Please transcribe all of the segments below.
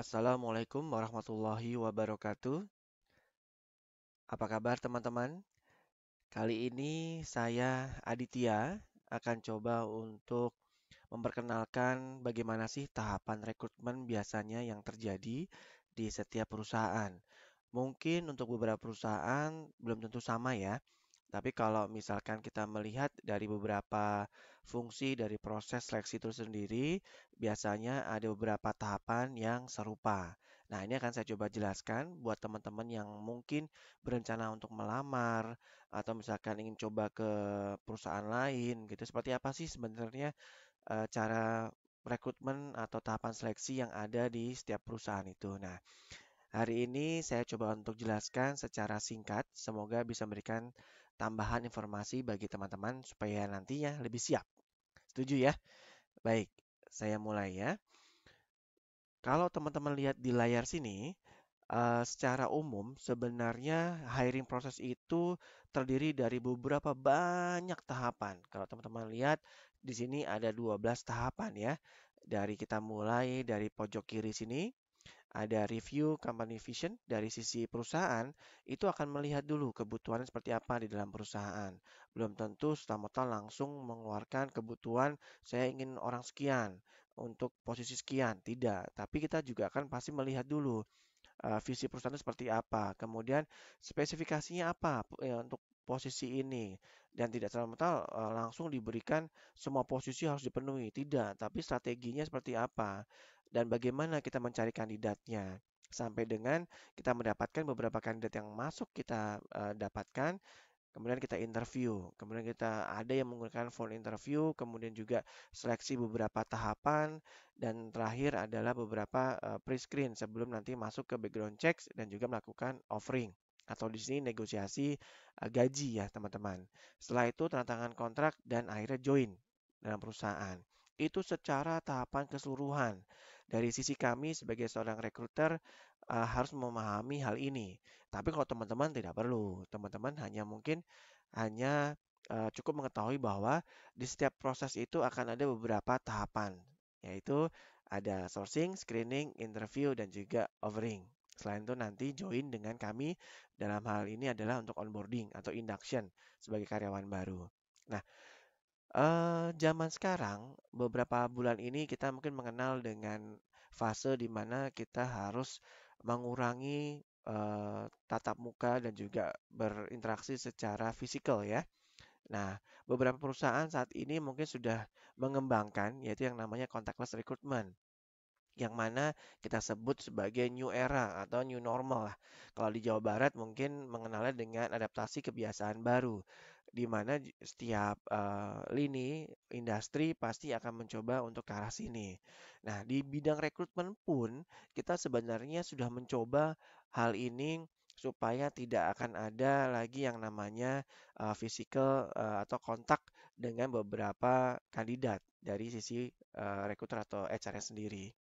Assalamualaikum warahmatullahi wabarakatuh. Apa kabar teman-teman? Kali ini saya Aditya akan coba untuk memperkenalkan bagaimana sih tahapan rekrutmen biasanya yang terjadi di setiap perusahaan. Mungkin untuk beberapa perusahaan belum tentu sama ya. Tapi kalau misalkan kita melihat dari beberapa fungsi dari proses seleksi itu sendiri, biasanya ada beberapa tahapan yang serupa. Nah, ini akan saya coba jelaskan buat teman-teman yang mungkin berencana untuk melamar atau misalkan ingin coba ke perusahaan lain gitu. Seperti apa sih sebenarnya cara rekrutmen atau tahapan seleksi yang ada di setiap perusahaan itu. Nah, hari ini saya coba untuk jelaskan secara singkat, semoga bisa memberikan tambahan informasi bagi teman-teman supaya nantinya lebih siap. Setuju ya? Baik, saya mulai ya. Kalau teman-teman lihat di layar sini, secara umum sebenarnya hiring proses itu terdiri dari beberapa banyak tahapan. Kalau teman-teman lihat di sini ada 12 tahapan ya. Dari kita mulai dari pojok kiri sini ada review company vision dari sisi perusahaan, itu akan melihat dulu kebutuhannya seperti apa di dalam perusahaan. Belum tentu serta-merta langsung mengeluarkan kebutuhan saya ingin orang sekian untuk posisi sekian, tidak. Tapi kita juga akan pasti melihat dulu visi perusahaan itu seperti apa, kemudian spesifikasinya apa untuk posisi ini dan tidak serta-merta langsung diberikan semua posisi harus dipenuhi, tidak, tapi strateginya seperti apa dan bagaimana kita mencari kandidatnya sampai dengan kita mendapatkan beberapa kandidat yang masuk kita dapatkan. Kemudian kita interview, kemudian kita ada yang menggunakan phone interview, kemudian juga seleksi beberapa tahapan, dan terakhir adalah beberapa pre-screen sebelum nanti masuk ke background checks dan juga melakukan offering atau di sini negosiasi gaji ya teman-teman. Setelah itu tanda tangan kontrak dan akhirnya join dalam perusahaan. Itu secara tahapan keseluruhan. Dari sisi kami sebagai seorang recruiter harus memahami hal ini. Tapi kalau teman-teman tidak perlu, teman-teman hanya mungkin hanya cukup mengetahui bahwa di setiap proses itu akan ada beberapa tahapan, yaitu ada sourcing, screening, interview, dan juga offering. Selain itu nanti join dengan kami dalam hal ini adalah untuk onboarding atau induction sebagai karyawan baru. Nah, zaman sekarang beberapa bulan ini kita mungkin mengenal dengan fase di mana kita harus mengurangi tatap muka dan juga berinteraksi secara fisikal ya. Nah, beberapa perusahaan saat ini mungkin sudah mengembangkan yaitu yang namanya contactless recruitment yang mana kita sebut sebagai new era atau new normal lah. Kalau di Jawa Barat mungkin mengenalnya dengan adaptasi kebiasaan baru, di mana setiap lini industri pasti akan mencoba untuk ke arah sini. Nah, di bidang rekrutmen pun kita sebenarnya sudah mencoba hal ini supaya tidak akan ada lagi yang namanya physical atau kontak dengan beberapa kandidat dari sisi rekruter atau HR-nya sendiri.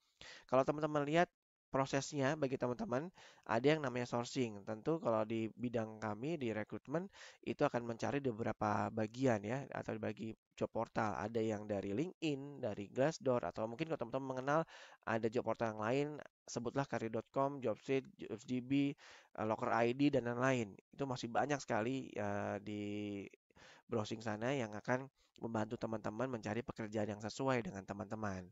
Kalau teman-teman lihat prosesnya bagi teman-teman ada yang namanya sourcing. Tentu kalau di bidang kami di rekrutmen itu akan mencari di beberapa bagian ya atau bagi job portal. Ada yang dari LinkedIn, dari Glassdoor atau mungkin kalau teman-teman mengenal ada job portal yang lain sebutlah Career.com, Jobstreet, JobsDB, Locker ID dan lain-lain. Itu masih banyak sekali di browsing sana yang akan membantu teman-teman mencari pekerjaan yang sesuai dengan teman-teman.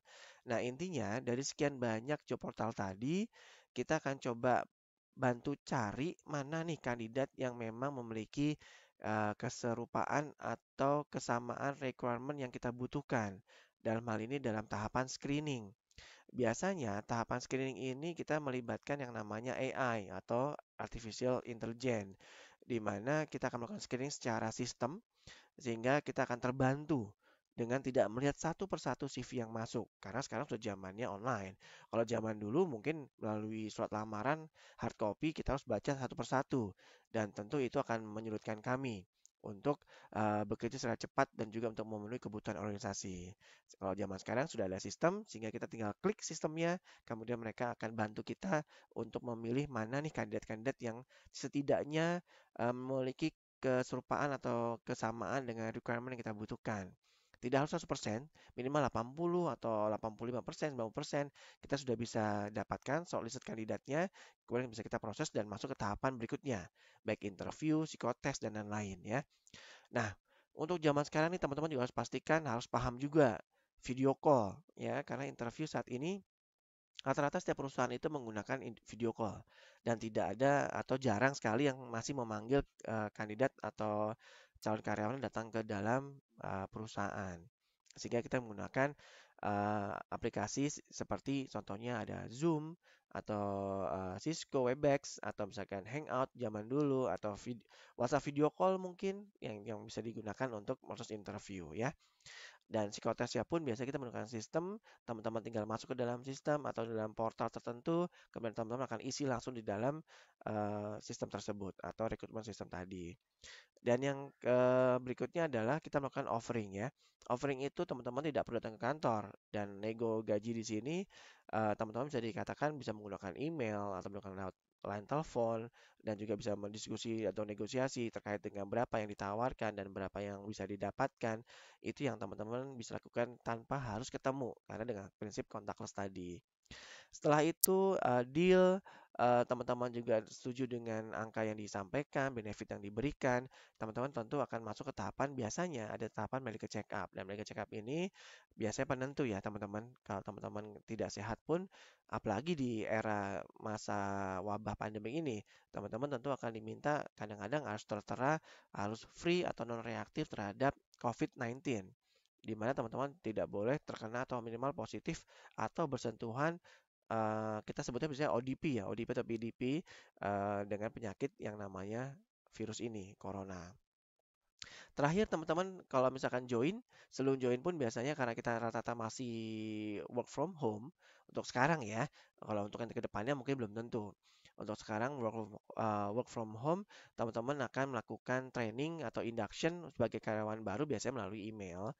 Nah, intinya dari sekian banyak job portal tadi, kita akan coba bantu cari mana nih kandidat yang memang memiliki keserupaan atau kesamaan requirement yang kita butuhkan. Dalam hal ini dalam tahapan screening. Biasanya tahapan screening ini kita melibatkan yang namanya AI atau Artificial Intelligence, di mana kita akan melakukan screening secara sistem sehingga kita akan terbantu dengan tidak melihat satu persatu CV yang masuk. Karena sekarang sudah zamannya online. Kalau zaman dulu mungkin melalui surat lamaran hard copy kita harus baca satu persatu. Dan tentu itu akan menyulitkan kami untuk bekerja secara cepat dan juga untuk memenuhi kebutuhan organisasi. Kalau zaman sekarang sudah ada sistem sehingga kita tinggal klik sistemnya, kemudian mereka akan bantu kita untuk memilih mana nih kandidat-kandidat yang setidaknya memiliki keserupaan atau kesamaan dengan requirement yang kita butuhkan. Tidak harus 100%, minimal 80 atau 85%, 90% kita sudah bisa dapatkan shortlisted kandidatnya, kemudian bisa kita proses dan masuk ke tahapan berikutnya, baik interview, psikotes, dan lain-lain ya. Nah, untuk zaman sekarang nih teman-teman juga harus pastikan harus paham juga video call ya, karena interview saat ini rata-rata setiap perusahaan itu menggunakan video call dan tidak ada atau jarang sekali yang masih memanggil kandidat atau calon karyawan datang ke dalam perusahaan. Sehingga kita menggunakan aplikasi seperti contohnya ada Zoom atau Cisco Webex atau misalkan Hangout zaman dulu atau WhatsApp video call mungkin yang bisa digunakan untuk proses interview ya. Dan psikotesnya pun biasanya kita menggunakan sistem, teman-teman tinggal masuk ke dalam sistem atau dalam portal tertentu, kemudian teman-teman akan isi langsung di dalam sistem tersebut atau rekrutmen sistem tadi. Dan yang berikutnya adalah kita melakukan offering ya. Offering itu teman-teman tidak perlu datang ke kantor dan nego gaji di sini teman-teman bisa dikatakan bisa menggunakan email atau menggunakan lewat line telepon dan juga bisa mendiskusi atau negosiasi terkait dengan berapa yang ditawarkan dan berapa yang bisa didapatkan. Itu yang teman-teman bisa lakukan tanpa harus ketemu karena dengan prinsip contactless tadi. Setelah itu deal, teman-teman juga setuju dengan angka yang disampaikan, benefit yang diberikan, teman-teman tentu akan masuk ke tahapan biasanya ada tahapan medical check up. Dan medical check up ini biasanya penentu ya teman-teman. Kalau teman-teman tidak sehat pun, apalagi di era masa wabah pandemi ini, teman-teman tentu akan diminta kadang-kadang harus tertera, harus free atau non reaktif terhadap COVID-19. Di mana teman-teman tidak boleh terkena atau minimal positif atau bersentuhan kita sebutnya misalnya ODP ya, ODP atau PDP dengan penyakit yang namanya virus ini, corona. Terakhir teman-teman kalau misalkan join, sebelum join pun biasanya karena kita rata-rata masih work from home untuk sekarang ya. Kalau untuk yang ke depannya mungkin belum tentu. Untuk sekarang work from home, teman-teman akan melakukan training atau induction sebagai karyawan baru biasanya melalui email.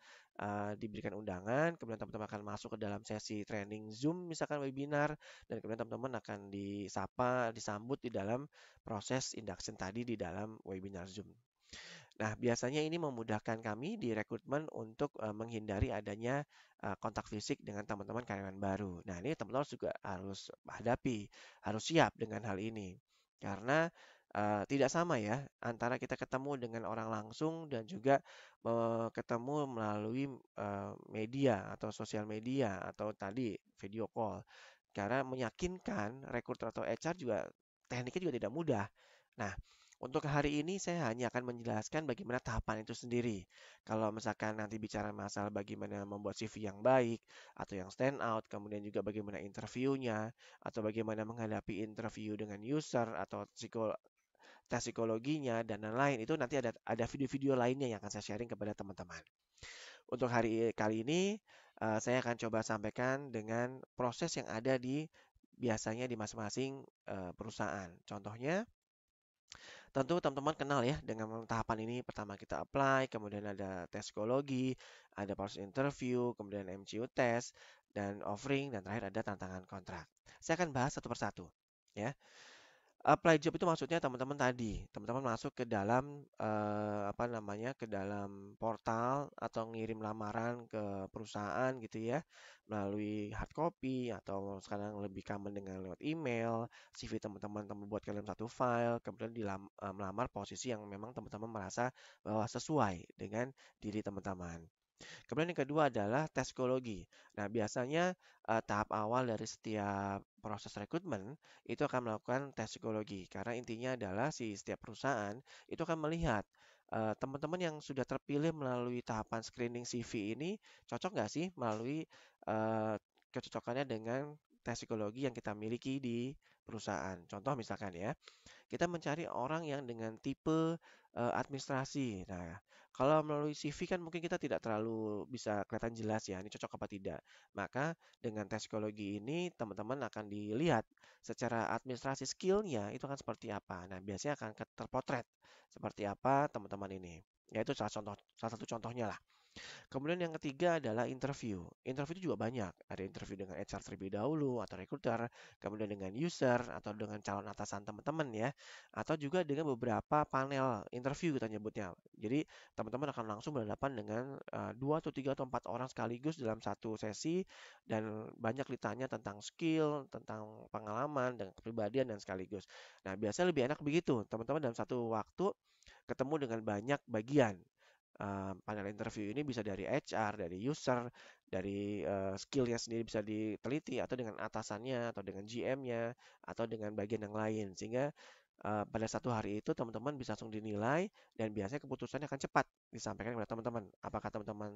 Diberikan undangan, kemudian teman-teman akan masuk ke dalam sesi training Zoom misalkan webinar dan kemudian teman-teman akan disapa, disambut di dalam proses induction tadi di dalam webinar Zoom. Nah, biasanya ini memudahkan kami di rekrutmen untuk menghindari adanya kontak fisik dengan teman-teman karyawan baru. Nah, ini teman-teman juga harus hadapi, harus siap dengan hal ini. Karena tidak sama ya antara kita ketemu dengan orang langsung dan juga ketemu melalui media atau sosial media atau tadi video call. Karena meyakinkan rekruter atau HR juga tekniknya juga tidak mudah. Nah, untuk hari ini saya hanya akan menjelaskan bagaimana tahapan itu sendiri. Kalau misalkan nanti bicara masalah bagaimana membuat CV yang baik atau yang stand out, kemudian juga bagaimana interviewnya atau bagaimana menghadapi interview dengan user atau tes psikologinya dan lain-lain itu nanti ada video-video lainnya yang akan saya sharing kepada teman-teman. Untuk hari kali ini saya akan coba sampaikan dengan proses yang ada di biasanya di masing-masing perusahaan. Contohnya tentu teman-teman kenal ya dengan tahapan ini. Pertama kita apply, kemudian ada tes psikologi, ada proses interview, kemudian MCU test, dan offering, dan terakhir ada tantangan kontrak. Saya akan bahas satu persatu. Ya, apply job itu maksudnya teman-teman tadi, teman-teman masuk ke dalam apa namanya, ke dalam portal atau ngirim lamaran ke perusahaan gitu ya, melalui hard copy atau sekarang lebih common dengan lewat email, CV teman-teman buatkan dalam satu file, kemudian melamar posisi yang memang teman-teman merasa bahwa sesuai dengan diri teman-teman. Kemudian yang kedua adalah tes psikologi. Nah, biasanya tahap awal dari setiap proses rekrutmen itu akan melakukan tes psikologi karena intinya adalah si setiap perusahaan itu akan melihat teman-teman yang sudah terpilih melalui tahapan screening CV ini cocok nggak sih melalui eh, kecocokannya dengan tes psikologi yang kita miliki di perusahaan. Contoh misalkan ya, kita mencari orang yang dengan tipe administrasi. Nah, kalau melalui CV kan mungkin kita tidak terlalu bisa kelihatan jelas ya, ini cocok apa tidak. Maka dengan tes psikologi ini teman-teman akan dilihat secara administrasi skillnya itu akan seperti apa. Nah, biasanya akan terpotret seperti apa teman-teman ini. Ya itu salah satu contohnya lah. Kemudian yang ketiga adalah interview. Interview itu juga banyak. Ada interview dengan HR terlebih dahulu atau recruiter, kemudian dengan user atau dengan calon atasan teman-teman ya, atau juga dengan beberapa panel interview kita nyebutnya. Jadi teman-teman akan langsung berhadapan dengan dua atau tiga atau empat orang sekaligus dalam satu sesi dan banyak ditanya tentang skill, tentang pengalaman, dan kepribadian dan sekaligus. Nah, biasanya lebih enak begitu. Teman-teman dalam satu waktu ketemu dengan banyak bagian. Panel interview ini bisa dari HR, dari user, dari skillnya sendiri bisa diteliti atau dengan atasannya atau dengan GM-nya atau dengan bagian yang lain sehingga pada satu hari itu teman-teman bisa langsung dinilai dan biasanya keputusannya akan cepat disampaikan kepada teman-teman. Apakah teman-teman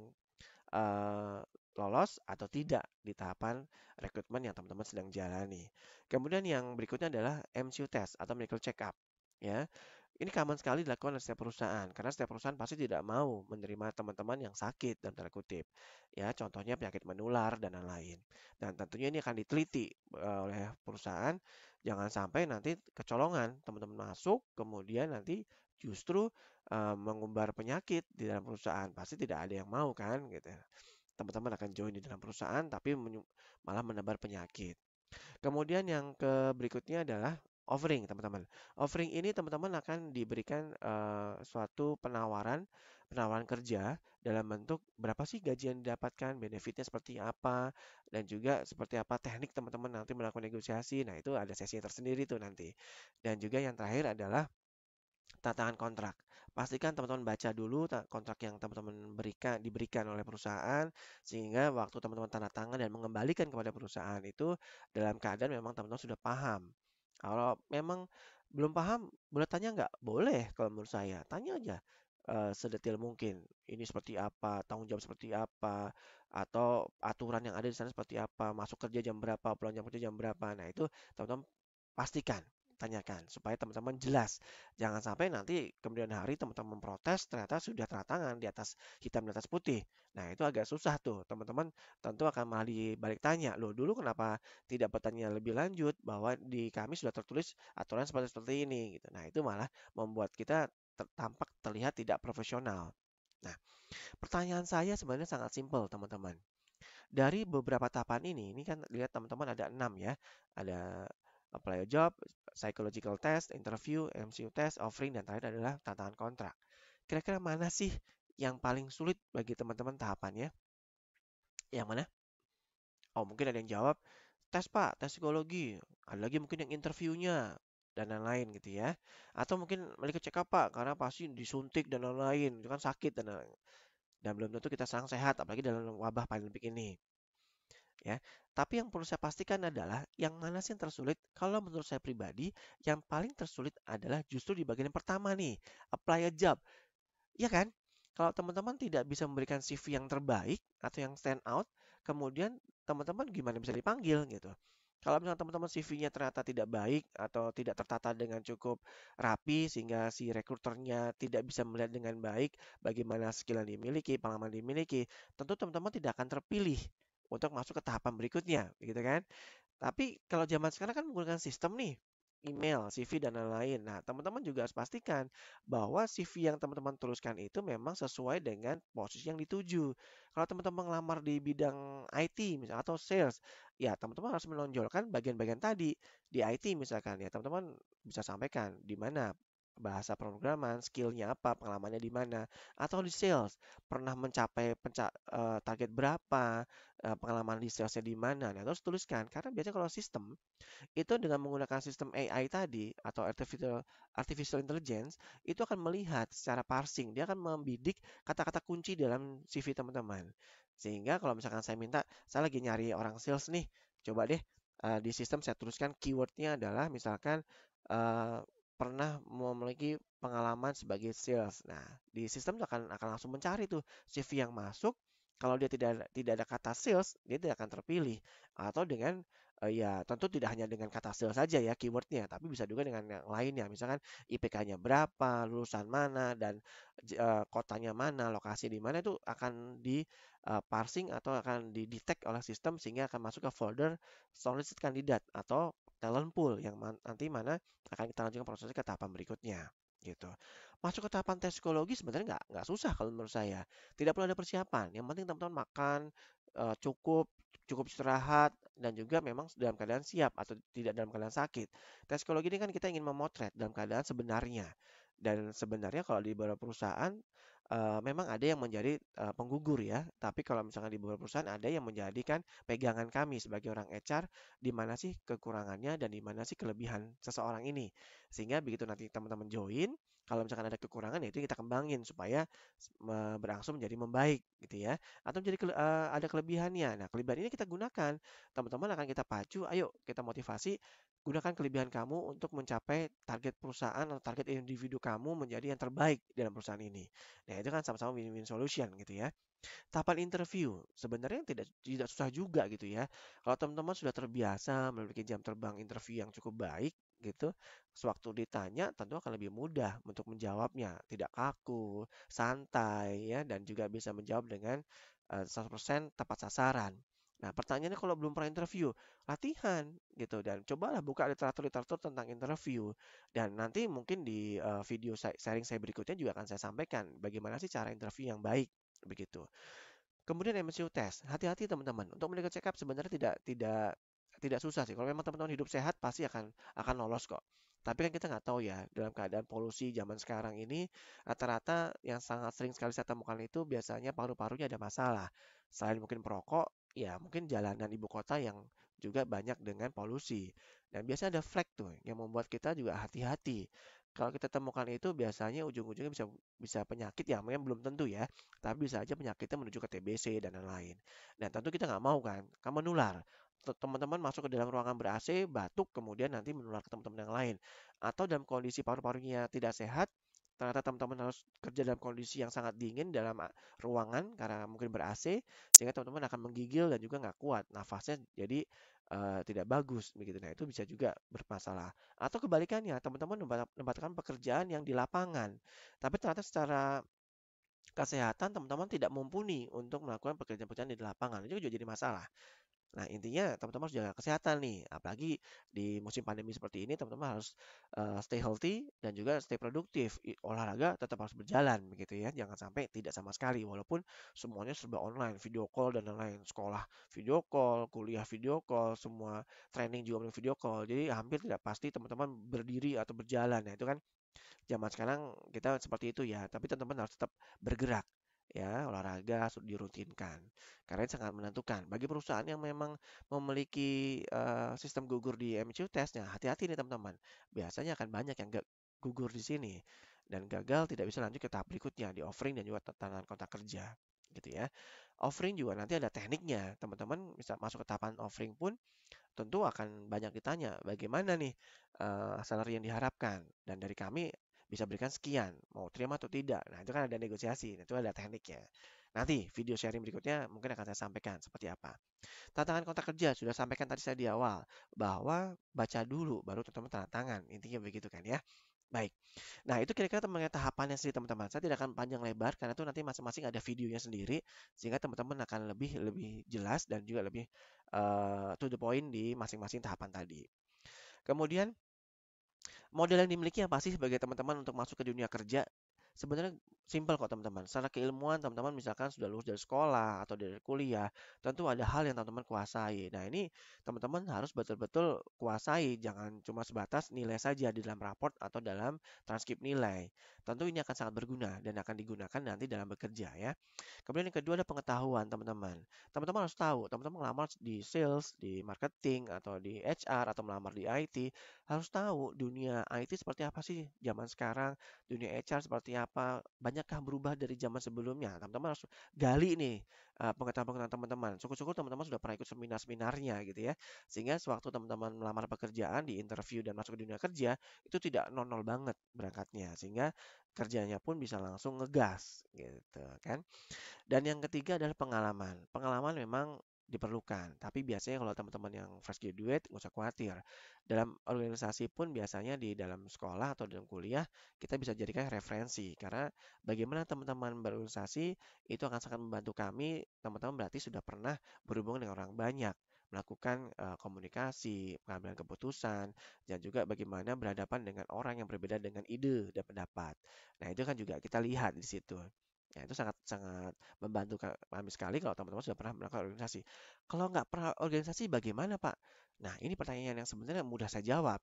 eh, lolos atau tidak di tahapan rekrutmen yang teman-teman sedang jalani. Kemudian yang berikutnya adalah MCU test atau medical check up. Ya, ini common sekali dilakukan oleh setiap perusahaan karena setiap perusahaan pasti tidak mau menerima teman-teman yang sakit dan tanda kutip. Ya, contohnya penyakit menular dan lain-lain. Dan tentunya ini akan diteliti oleh perusahaan. Jangan sampai nanti kecolongan teman-teman masuk, kemudian nanti justru mengumbar penyakit di dalam perusahaan. Pasti tidak ada yang mau kan, gitu. Teman-teman akan join di dalam perusahaan, tapi malah menebar penyakit. Kemudian yang berikutnya adalah offering, teman-teman. Offering ini teman-teman akan diberikan suatu penawaran, penawaran kerja dalam bentuk berapa sih gaji yang didapatkan, benefitnya seperti apa, dan juga seperti apa teknik teman-teman nanti melakukan negosiasi. Nah, itu ada sesi tersendiri tuh nanti. Dan juga yang terakhir adalah tantangan kontrak. Pastikan teman-teman baca dulu kontrak yang teman-teman diberikan oleh perusahaan sehingga waktu teman-teman tanda tangan dan mengembalikan kepada perusahaan itu dalam keadaan memang teman-teman sudah paham. Kalau memang belum paham, boleh tanya nggak? Boleh kalau menurut saya. Tanya aja sedetil mungkin. Ini seperti apa, tanggung jawab seperti apa, atau aturan yang ada di sana seperti apa, masuk kerja jam berapa, pulang jam kerja jam berapa. Nah, itu teman-teman pastikan, tanyakan supaya teman-teman jelas. Jangan sampai nanti kemudian hari teman-teman memprotes ternyata sudah tanda tangan di atas hitam di atas putih. Nah, itu agak susah tuh. Teman-teman tentu akan malah dibalik tanya, "Loh, dulu kenapa tidak bertanya lebih lanjut bahwa di kami sudah tertulis aturan seperti seperti ini?" gitu. Nah, itu malah membuat kita tampak terlihat tidak profesional. Nah, pertanyaan saya sebenarnya sangat simpel, teman-teman. Dari beberapa tahapan ini kan lihat teman-teman ada 6 ya. Ada apply a job, psychological test, interview, MCU test, offering, dan terakhir adalah tantangan kontrak. Kira-kira mana sih yang paling sulit bagi teman-teman tahapannya? Yang mana? Oh, mungkin ada yang jawab, tes Pak, tes psikologi. Ada lagi mungkin yang interviewnya, dan lain-lain gitu ya. Atau mungkin mereka check up Pak, karena pasti disuntik dan lain-lain. Itu kan sakit dan lain-lain. Dan belum tentu kita sekarang sehat, apalagi dalam wabah pandemik ini. Ya. Tapi yang perlu saya pastikan adalah yang mana sih yang tersulit? Kalau menurut saya pribadi, yang paling tersulit adalah justru di bagian yang pertama nih, apply a job. Ya kan? Kalau teman-teman tidak bisa memberikan CV yang terbaik atau yang stand out, kemudian teman-teman gimana bisa dipanggil gitu. Kalau misalnya teman-teman CV-nya ternyata tidak baik atau tidak tertata dengan cukup rapi sehingga si rekruternya tidak bisa melihat dengan baik bagaimana skill yang dimiliki, pengalaman yang dimiliki, tentu teman-teman tidak akan terpilih untuk masuk ke tahapan berikutnya, gitu kan? Tapi kalau zaman sekarang kan menggunakan sistem nih, email, CV, dan lain-lain. Nah, teman-teman juga harus pastikan bahwa CV yang teman-teman tuliskan itu memang sesuai dengan posisi yang dituju. Kalau teman-teman ngelamar di bidang IT misalnya atau sales, ya teman-teman harus menonjolkan bagian-bagian tadi. Di IT misalkan ya, teman-teman bisa sampaikan di mana bahasa pemrograman, skillnya apa, pengalamannya di mana, atau di sales, pernah mencapai target berapa, pengalaman di salesnya di mana. Nah, terus tuliskan. Karena biasanya kalau sistem itu dengan menggunakan sistem AI tadi atau artificial intelligence itu akan melihat secara parsing. Dia akan membidik kata-kata kunci dalam CV teman-teman. Sehingga kalau misalkan saya minta, saya lagi nyari orang sales nih, coba deh di sistem saya tuliskan keywordnya adalah misalkan eh, pernah memiliki pengalaman sebagai sales. Nah, di sistem itu akan langsung mencari tuh CV yang masuk. Kalau dia tidak ada kata sales, dia tidak akan terpilih. Atau dengan ya tentu tidak hanya dengan kata sales saja ya keywordnya, tapi bisa juga dengan yang lainnya. Misalkan IPK-nya berapa, lulusan mana, dan kotanya mana, lokasi di mana itu akan di parsing atau akan didetect oleh sistem sehingga akan masuk ke folder solicited kandidat atau talent pool yang nanti mana akan kita lanjutkan prosesnya ke tahapan berikutnya gitu. Masuk ke tahapan tes psikologi sebenarnya nggak susah kalau menurut saya. Tidak perlu ada persiapan. Yang penting teman-teman makan cukup, cukup istirahat, dan juga memang dalam keadaan siap atau tidak dalam keadaan sakit. Tes psikologi ini kan kita ingin memotret dalam keadaan sebenarnya. Dan sebenarnya kalau di beberapa perusahaan memang ada yang menjadi penggugur ya. Tapi kalau misalkan di beberapa perusahaan ada yang menjadikan pegangan kami sebagai orang HR, di mana sih kekurangannya dan di mana sih kelebihan seseorang ini. Sehingga begitu nanti teman-teman join, kalau misalkan ada kekurangan ya itu kita kembangin supaya berangsur menjadi membaik gitu ya. Atau menjadi ada kelebihannya. Nah, kelebihan ini kita gunakan. Teman-teman akan kita pacu, ayo kita motivasi, gunakan kelebihan kamu untuk mencapai target perusahaan atau target individu kamu menjadi yang terbaik dalam perusahaan ini. Nah, itu kan sama-sama win-win solution gitu ya. Tahapan interview sebenarnya tidak tidak susah juga gitu ya. Kalau teman-teman sudah terbiasa memiliki jam terbang interview yang cukup baik gitu, sewaktu ditanya tentu akan lebih mudah untuk menjawabnya, tidak kaku, santai ya, dan juga bisa menjawab dengan 100% tepat sasaran. Nah, pertanyaannya kalau belum pernah interview, latihan gitu dan cobalah buka literatur-literatur tentang interview dan nanti mungkin di video sharing saya berikutnya juga akan saya sampaikan bagaimana sih cara interview yang baik begitu. Kemudian MCU test, hati-hati teman-teman. Untuk medical check up sebenarnya tidak susah sih. Kalau memang teman-teman hidup sehat pasti akan lolos kok. Tapi kan kita nggak tahu ya, dalam keadaan polusi zaman sekarang ini, rata-rata yang sangat sering sekali saya temukan itu biasanya paru-parunya ada masalah. Selain mungkin perokok, ya mungkin jalanan ibu kota yang juga banyak dengan polusi. Dan biasanya ada flek tuh yang membuat kita juga hati-hati. Kalau kita temukan itu biasanya ujung-ujungnya bisa bisa penyakit ya, mungkin belum tentu ya. Tapi bisa aja penyakitnya menuju ke TBC dan lain-lain. Dan tentu kita nggak mau kan menular. Teman-teman masuk ke dalam ruangan ber-AC, batuk, kemudian nanti menular ke teman-teman yang lain. Atau dalam kondisi paru-parunya tidak sehat, ternyata teman-teman harus kerja dalam kondisi yang sangat dingin dalam ruangan karena mungkin ber-AC, sehingga teman-teman akan menggigil dan juga nggak kuat. Nafasnya jadi tidak bagus begitu. Nah, itu bisa juga bermasalah. Atau kebalikannya, teman-teman mendapatkan pekerjaan yang di lapangan, tapi ternyata secara kesehatan teman-teman tidak mumpuni untuk melakukan pekerjaan-pekerjaan di lapangan, itu juga jadi masalah. Nah, intinya teman-teman harus jaga kesehatan nih, apalagi di musim pandemi seperti ini teman-teman harus stay healthy dan juga stay produktif. Olahraga tetap harus berjalan begitu ya, jangan sampai tidak sama sekali walaupun semuanya serba online, video call dan lain-lain. Sekolah video call, kuliah video call, semua training juga melalui video call. Jadi hampir tidak pasti teman-teman berdiri atau berjalan. Nah, itu kan zaman sekarang kita seperti itu ya, tapi teman-teman harus tetap bergerak ya, olahraga harus dirutinkan. Karena ini sangat menentukan. Bagi perusahaan yang memang memiliki sistem gugur di MCU testnya, hati-hati nih teman-teman. Biasanya akan banyak yang gugur di sini dan gagal tidak bisa lanjut ke tahap berikutnya di offering dan juga tanda kontrak kerja gitu ya. Offering juga nanti ada tekniknya. Teman-teman bisa masuk ke tahapan offering pun tentu akan banyak ditanya, bagaimana nih salary yang diharapkan? Dan dari kami bisa berikan sekian, mau terima atau tidak. Nah, itu kan ada negosiasi, itu ada tekniknya. Nanti video sharing berikutnya mungkin akan saya sampaikan seperti apa. Tantangan kontrak kerja sudah sampaikan tadi saya di awal bahwa baca dulu baru teman-teman tanda tangan. Intinya begitu kan ya. Baik. Nah, itu kira-kira teman tahapannya sendiri teman-teman. Saya tidak akan panjang lebar karena itu nanti masing-masing ada videonya sendiri sehingga teman-teman akan lebih lebih jelas dan juga lebih to the point di masing-masing tahapan tadi. Kemudian model yang dimiliki apa sih sebagai teman-teman untuk masuk ke dunia kerja? Sebenarnya simpel kok teman-teman. Secara keilmuan teman-teman misalkan sudah lulus dari sekolah atau dari kuliah, tentu ada hal yang teman-teman kuasai. Nah, ini teman-teman harus betul-betul kuasai, jangan cuma sebatas nilai saja di dalam raport atau dalam transkrip nilai. Tentu ini akan sangat berguna dan akan digunakan nanti dalam bekerja ya. Kemudian yang kedua ada pengetahuan teman-teman. Teman-teman harus tahu, teman-teman melamar di sales, di marketing, atau di HR, atau melamar di IT, harus tahu dunia IT seperti apa sih zaman sekarang, dunia HR seperti apa, banyakkah berubah dari zaman sebelumnya. Teman-teman harus gali nih pengetahuan-pengetahuan teman-teman. Syukur-syukur teman-teman sudah pernah ikut seminar-seminarnya gitu ya. Sehingga sewaktu teman-teman melamar pekerjaan, di interview dan masuk ke dunia kerja, itu tidak nol-nol banget berangkatnya. Sehingga kerjanya pun bisa langsung ngegas gitu kan. Dan yang ketiga adalah pengalaman. Pengalaman memang diperlukan, tapi biasanya kalau teman-teman yang fresh graduate nggak usah khawatir. Dalam organisasi pun biasanya di dalam sekolah atau dalam kuliah kita bisa jadikan referensi karena bagaimana teman-teman berorganisasi itu akan sangat membantu kami. Teman-teman berarti sudah pernah berhubungan dengan orang banyak, melakukan komunikasi, pengambilan keputusan, dan juga bagaimana berhadapan dengan orang yang berbeda dengan ide dan pendapat. Nah, itu kan juga kita lihat di situ. Nah, itu sangat sangat membantu kami sekali kalau teman-teman sudah pernah melakukan organisasi. Kalau nggak pernah organisasi bagaimana, Pak? Nah, ini pertanyaan yang sebenarnya mudah saya jawab.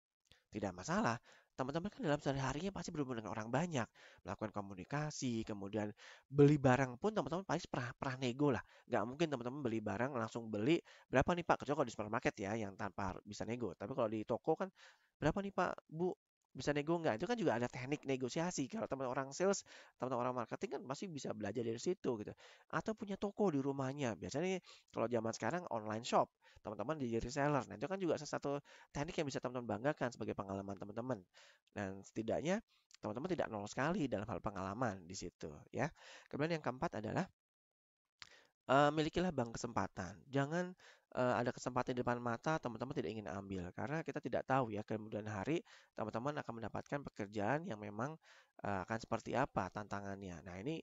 Tidak masalah. Teman-teman kan dalam sehari-harinya pasti berhubungan dengan orang banyak, melakukan komunikasi, kemudian beli barang pun teman-teman pasti pernah pernah nego lah. Nggak mungkin teman-teman beli barang langsung beli berapa nih Pak? Kecuali kalau di supermarket ya yang tanpa bisa nego. Tapi kalau di toko kan berapa nih Pak, Bu? Bisa nego nggak? Itu kan juga ada teknik negosiasi. Kalau teman orang sales, teman orang marketing kan pasti bisa belajar dari situ gitu. Atau punya toko di rumahnya. Biasanya kalau zaman sekarang online shop, teman-teman jadi reseller. Nah, itu kan juga salah satu teknik yang bisa teman-teman banggakan sebagai pengalaman teman-teman. Dan setidaknya teman-teman tidak nol sekali dalam hal pengalaman di situ ya. Kemudian yang keempat adalah milikilah bank kesempatan. Jangan ada kesempatan di depan mata teman-teman tidak ingin ambil karena kita tidak tahu ya kemudian hari teman-teman akan mendapatkan pekerjaan yang memang akan seperti apa tantangannya. Nah, ini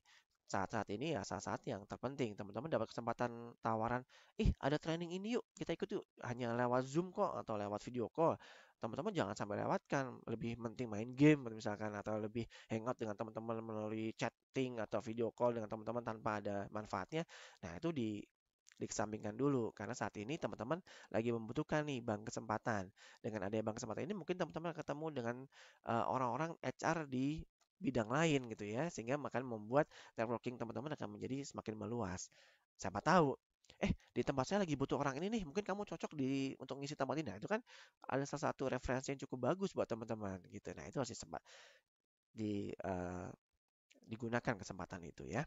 saat-saat ini ya saat-saat yang terpenting. Teman-teman dapat kesempatan tawaran, "Ih, ada training ini yuk, kita ikut yuk." Hanya lewat Zoom kok atau lewat video call. Teman-teman jangan sampai lewatkan, lebih penting main game misalkan atau lebih hangout dengan teman-teman melalui chatting atau video call dengan teman-teman tanpa ada manfaatnya. Nah, itu dikesampingkan dulu karena saat ini teman-teman lagi membutuhkan nih bank kesempatan. Dengan adanya bank kesempatan ini mungkin teman-teman akan ketemu dengan orang-orang HR di bidang lain gitu ya, sehingga akan membuat networking teman-teman akan menjadi semakin meluas. Siapa tahu, di tempat saya lagi butuh orang ini nih, mungkin kamu cocok untuk ngisi tempat ini. Nah, itu kan ada salah satu referensi yang cukup bagus buat teman-teman gitu. Nah, itu harus sempat di, eh, digunakan kesempatan itu ya.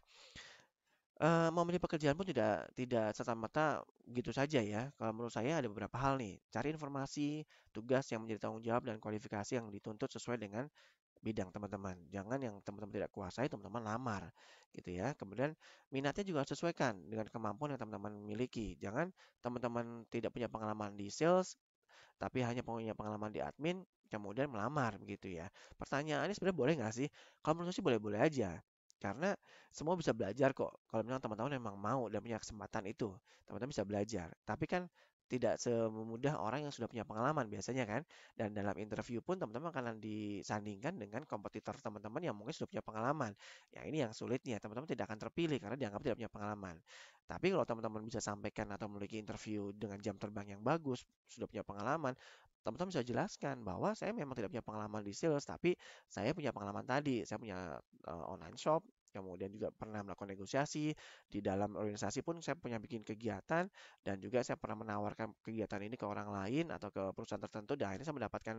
Memilih pekerjaan pun tidak serta-merta gitu saja ya. Kalau menurut saya ada beberapa hal nih. Cari informasi, tugas yang menjadi tanggung jawab dan kualifikasi yang dituntut sesuai dengan bidang teman-teman. Jangan yang teman-teman tidak kuasai, teman-teman lamar gitu ya. Kemudian minatnya juga harus sesuaikan dengan kemampuan yang teman-teman miliki. Jangan teman-teman tidak punya pengalaman di sales, tapi hanya punya pengalaman di admin, kemudian melamar begitu ya. Pertanyaannya sebenarnya boleh nggak sih? Kalau menurut saya sih boleh-boleh aja. Karena semua bisa belajar kok. Kalau memang teman-teman memang mau dan punya kesempatan itu, teman-teman bisa belajar. Tapi kan tidak semudah orang yang sudah punya pengalaman biasanya kan. Dan dalam interview pun teman-teman akan disandingkan dengan kompetitor teman-teman yang mungkin sudah punya pengalaman. Ya ini yang sulitnya, teman-teman tidak akan terpilih karena dianggap tidak punya pengalaman. Tapi kalau teman-teman bisa sampaikan atau memiliki interview dengan jam terbang yang bagus, sudah punya pengalaman, teman-teman bisa jelaskan bahwa saya memang tidak punya pengalaman di sales, tapi saya punya pengalaman tadi. Saya punya online shop, kemudian juga pernah melakukan negosiasi di dalam organisasi pun saya punya bikin kegiatan dan juga saya pernah menawarkan kegiatan ini ke orang lain atau ke perusahaan tertentu dan akhirnya saya mendapatkan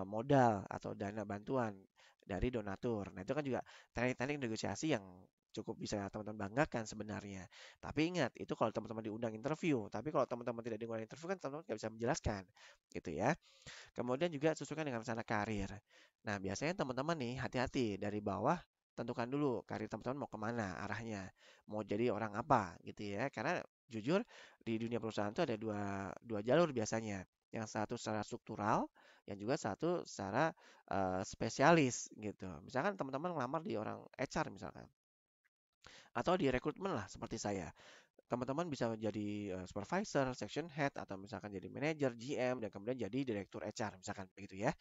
modal atau dana bantuan dari donatur. Nah, itu kan juga teknik-teknik negosiasi yang cukup bisa teman-teman banggakan sebenarnya. Tapi ingat, itu kalau teman-teman diundang interview. Tapi kalau teman-teman tidak diundang interview kan teman-teman nggak bisa menjelaskan, gitu ya. Kemudian juga sesuaikan dengan rencana karir. Nah, biasanya teman-teman nih hati-hati dari bawah tentukan dulu karir teman-teman mau kemana arahnya. Mau jadi orang apa gitu ya. Karena jujur di dunia perusahaan itu ada dua jalur biasanya. Yang satu secara struktural, yang juga satu secara spesialis gitu. Misalkan teman-teman ngelamar di orang HR misalkan. Atau di rekrutmen lah seperti saya. Teman-teman bisa jadi supervisor, section head, atau misalkan jadi manager, GM, dan kemudian jadi direktur HR, misalkan begitu ya.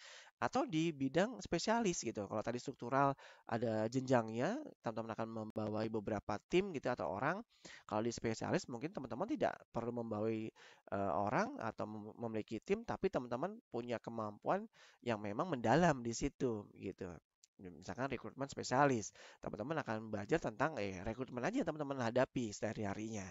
Atau di bidang spesialis gitu. Kalau tadi struktural ada jenjangnya, teman-teman akan membawai beberapa tim gitu atau orang. Kalau di spesialis mungkin teman-teman tidak perlu membawai orang atau memiliki tim, tapi teman-teman punya kemampuan yang memang mendalam di situ gitu. Misalkan rekrutmen spesialis, teman-teman akan belajar tentang rekrutmen aja yang teman-teman hadapi sehari-harinya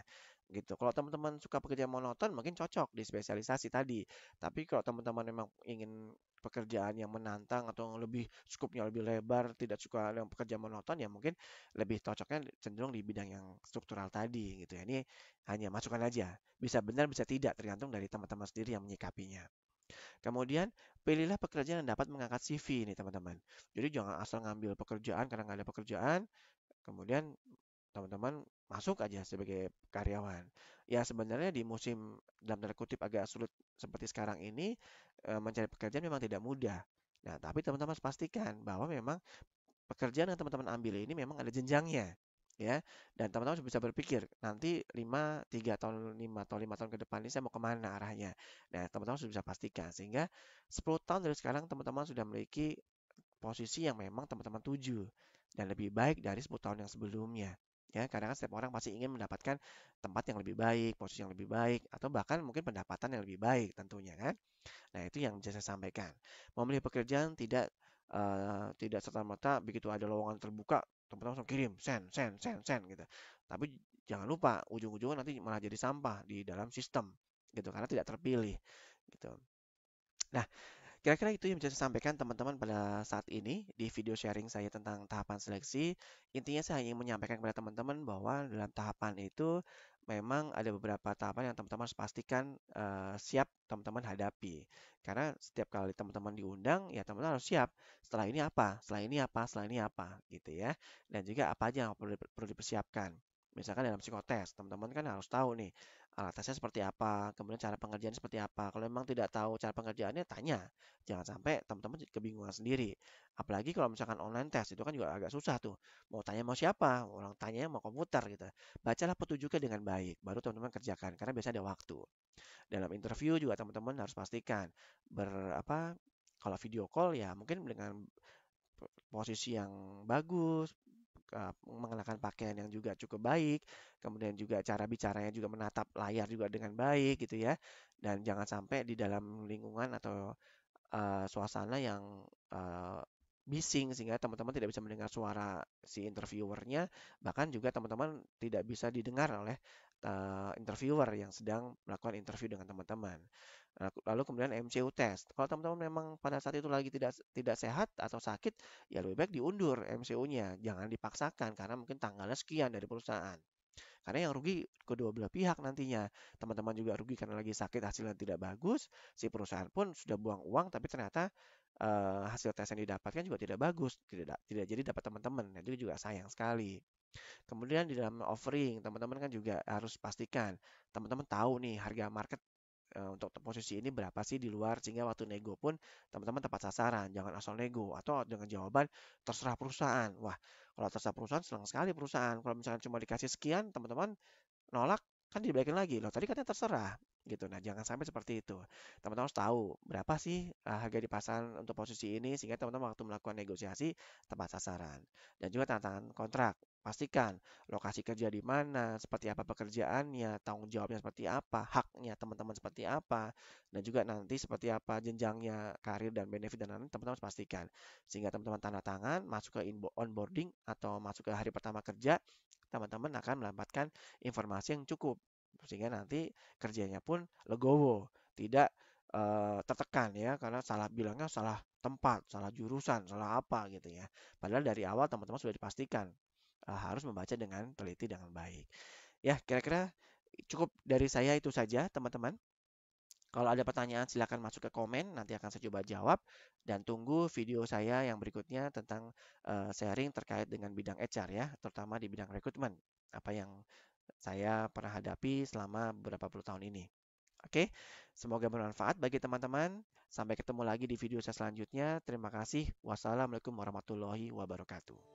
gitu. Kalau teman-teman suka pekerjaan monoton mungkin cocok di spesialisasi tadi. Tapi kalau teman-teman memang ingin pekerjaan yang menantang atau lebih skupnya lebih lebar, tidak suka yang pekerjaan monoton ya mungkin lebih cocoknya cenderung di bidang yang struktural tadi gitu ya. Ini hanya masukan aja. Bisa benar bisa tidak tergantung dari teman-teman sendiri yang menyikapinya. Kemudian, pilihlah pekerjaan yang dapat mengangkat CV nih teman-teman. Jadi jangan asal ngambil pekerjaan karena nggak ada pekerjaan, kemudian teman-teman masuk aja sebagai karyawan. Ya sebenarnya di musim dalam tanda kutip agak sulit seperti sekarang ini, mencari pekerjaan memang tidak mudah. Nah, tapi teman-teman harus pastikan bahwa memang pekerjaan yang teman-teman ambil ini memang ada jenjangnya. ya. Dan teman-teman bisa berpikir nanti 5 tahun ke depan ini saya mau kemana arahnya. Nah, teman-teman sudah bisa pastikan sehingga 10 tahun dari sekarang teman-teman sudah memiliki posisi yang memang teman-teman tuju dan lebih baik dari 10 tahun yang sebelumnya. Ya, kadang kan setiap orang pasti ingin mendapatkan tempat yang lebih baik, posisi yang lebih baik, atau bahkan mungkin pendapatan yang lebih baik tentunya kan. Nah, itu yang bisa saya sampaikan. Memilih pekerjaan tidak serta-merta begitu ada lowongan terbuka, teman-teman langsung kirim, send, send, send, send gitu. Tapi jangan lupa ujung-ujungnya nanti malah jadi sampah di dalam sistem gitu karena tidak terpilih gitu. Nah, kira-kira itu yang bisa saya sampaikan teman-teman pada saat ini di video sharing saya tentang tahapan seleksi. Intinya saya ingin menyampaikan kepada teman-teman bahwa dalam tahapan itu memang ada beberapa tahapan yang teman-teman harus pastikan siap teman-teman hadapi. Karena setiap kali teman-teman diundang, ya teman-teman harus siap. Setelah ini apa, setelah ini apa, setelah ini apa, gitu ya. Dan juga apa aja yang perlu dipersiapkan. Misalkan dalam psikotes, teman-teman kan harus tahu nih alat tesnya seperti apa, kemudian cara pengerjaan seperti apa. Kalau memang tidak tahu cara pengerjaannya, tanya. Jangan sampai teman-teman jadi kebingungan sendiri. Apalagi kalau misalkan online test itu kan juga agak susah tuh. Mau tanya mau siapa? Orang tanya mau komputer gitu. Bacalah petunjuknya dengan baik, baru teman-teman kerjakan karena biasanya ada waktu. Dalam interview juga teman-teman harus pastikan berapa kalau video call ya mungkin dengan posisi yang bagus, mengenakan pakaian yang juga cukup baik, kemudian juga cara bicaranya juga menatap layar juga dengan baik gitu ya. Dan jangan sampai di dalam lingkungan atau suasana yang bising sehingga teman-teman tidak bisa mendengar suara si interviewernya, bahkan juga teman-teman tidak bisa didengar oleh interviewer yang sedang melakukan interview dengan teman-teman. Lalu kemudian MCU test. Kalau teman-teman memang pada saat itu lagi tidak tidak sehat atau sakit, ya lebih baik diundur MCU-nya. Jangan dipaksakan karena mungkin tanggalnya sekian dari perusahaan. Karena yang rugi kedua belah pihak nantinya. Teman-teman juga rugi karena lagi sakit hasilnya tidak bagus. Si perusahaan pun sudah buang uang tapi ternyata hasil tes yang didapatkan juga tidak bagus. Tidak jadi dapat teman-teman. Nah, itu juga sayang sekali. Kemudian di dalam offering, teman-teman kan juga harus pastikan teman-teman tahu nih harga market untuk posisi ini berapa sih di luar sehingga waktu nego pun teman-teman tepat sasaran, jangan asal nego atau dengan jawaban terserah perusahaan. Wah, kalau terserah perusahaan senang sekali perusahaan. Kalau misalnya cuma dikasih sekian, teman-teman nolak kan dibalikin lagi loh. Tadi katanya terserah gitu. Nah, jangan sampai seperti itu. Teman-teman harus tahu berapa sih harga di pasaran untuk posisi ini sehingga teman-teman waktu melakukan negosiasi tepat sasaran. Dan juga tantangan kontrak. Pastikan lokasi kerja di mana, seperti apa pekerjaannya, tanggung jawabnya seperti apa, haknya teman-teman seperti apa, dan juga nanti seperti apa jenjangnya karir dan benefit dan lain-lain teman-teman harus pastikan. Sehingga teman-teman tanda tangan, masuk ke onboarding atau masuk ke hari pertama kerja, teman-teman akan mendapatkan informasi yang cukup sehingga nanti kerjanya pun legowo, tidak tertekan ya karena salah bilangnya salah tempat, salah jurusan, salah apa gitu ya. Padahal dari awal teman-teman sudah dipastikan harus membaca dengan teliti dengan baik. Ya, kira-kira cukup dari saya itu saja, teman-teman. Kalau ada pertanyaan silakan masuk ke komen, nanti akan saya coba jawab dan tunggu video saya yang berikutnya tentang sharing terkait dengan bidang HR ya, terutama di bidang rekrutmen. Apa yang saya pernah hadapi selama beberapa puluh tahun ini. Oke, semoga bermanfaat bagi teman-teman. Sampai ketemu lagi di video saya selanjutnya. Terima kasih. Wassalamualaikum warahmatullahi wabarakatuh.